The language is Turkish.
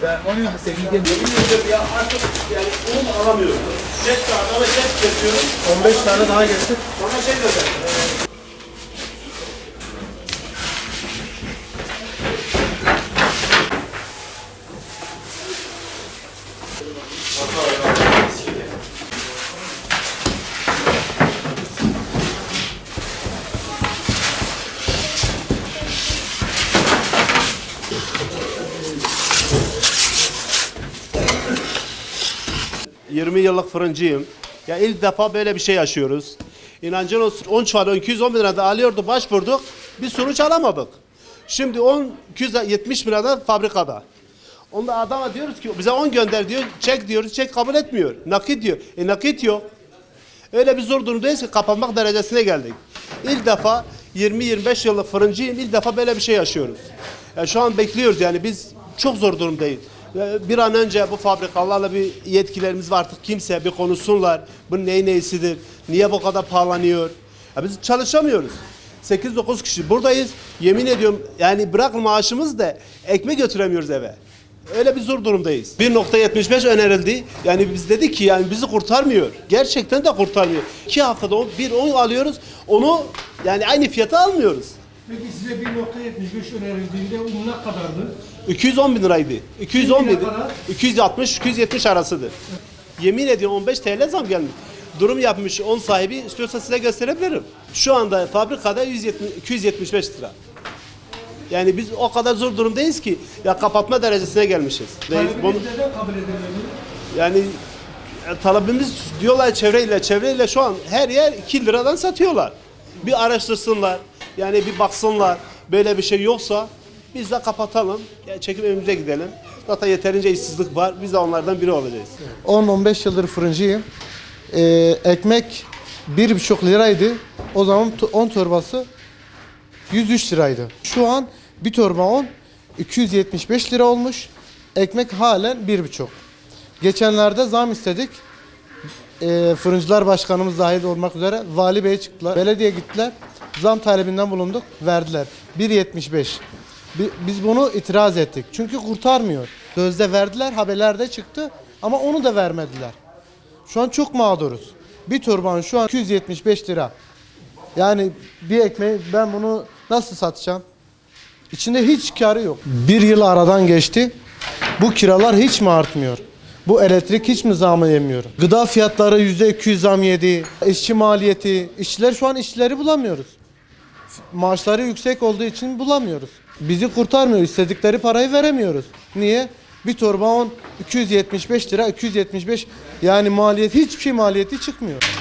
Ben onu sevgili diyorum ya, artık yani un alamıyorum. Jet tane ve jet kesiyorum. 15 tane daha getir. Bana şey göster. ...20 yıllık fırıncıyım. Ya ilk defa böyle bir şey yaşıyoruz. İnancın olsun 10 çuval 210 bin lirada alıyordu, başvurduk. Bir sonuç alamadık. Şimdi 270 bin lirada fabrikada. Onda adama diyoruz ki bize 10 gönder diyor, çek diyoruz, çek kabul etmiyor. Nakit diyor. Nakit yok. Öyle bir zor durumdayız ki kapanmak derecesine geldik. İlk defa 20-25 yıllık fırıncıyım, ilk defa böyle bir şey yaşıyoruz. Yani şu an bekliyoruz, yani biz çok zor durumdayız. Bir an önce bu fabrikalarla bir yetkilerimiz var, artık kimse bir konuşsunlar. Bu neysidir, niye bu kadar pahalanıyor? Ya biz çalışamıyoruz. 8-9 kişi buradayız. Yemin ediyorum yani bırak maaşımız da ekmek götüremiyoruz eve. Öyle bir zor durumdayız. 1.75 önerildi. Yani biz dedik ki yani bizi kurtarmıyor. Gerçekten de kurtarmıyor. 2 haftada bir un alıyoruz. Onu yani aynı fiyata almıyoruz. Peki size 1.75 önerildiğinde un ne kadardı? 210 bin liraydı. 210 bin. Ne kadar? 260-270 arasıdır. Yemin ediyorum 15 TL zam gelmiş. Durum yapmış 10 sahibi, istiyorsa size gösterebilirim. Şu anda fabrikada 275 lira. Yani biz o kadar zor durumdayız ki ya kapatma derecesine gelmişiz. Talebiniz neden kabul edilmedi? Yani talebimiz diyorlar çevreyle şu an her yer 2 liradan satıyorlar. Bir araştırsınlar, yani bir baksınlar, böyle bir şey yoksa biz de kapatalım, yani çekip evimize gidelim. Zaten yeterince işsizlik var, biz de onlardan biri olacağız. 10-15 yıldır fırıncıyım. Ekmek 1,5 liraydı. O zaman 10 torbası 103 liraydı. Şu an bir torba 10 275 lira olmuş. Ekmek halen 1,5. Geçenlerde zam istedik. Fırıncılar başkanımız dahil olmak üzere vali bey çıktılar. Belediye gittiler. Zam talebinden bulunduk. Verdiler. 1,75. Biz bunu itiraz ettik. Çünkü kurtarmıyor. Sözde verdiler, haberlerde çıktı ama onu da vermediler. Şu an çok mağduruz. Bir torbanın şu an 275 lira. Yani bir ekmeği ben bunu nasıl satacağım? İçinde hiç karı yok. Bir yıl aradan geçti. Bu kiralar hiç mi artmıyor? Bu elektrik hiç mi zam yemiyor? Gıda fiyatları %200 zam yedi. İşçi maliyeti. İşçiler şu an işçileri bulamıyoruz. Maaşları yüksek olduğu için bulamıyoruz. Bizi kurtarmıyor. İstedikleri parayı veremiyoruz. Niye? Bir torba 275 lira, 275 yani maliyet hiçbir şey maliyeti çıkmıyor.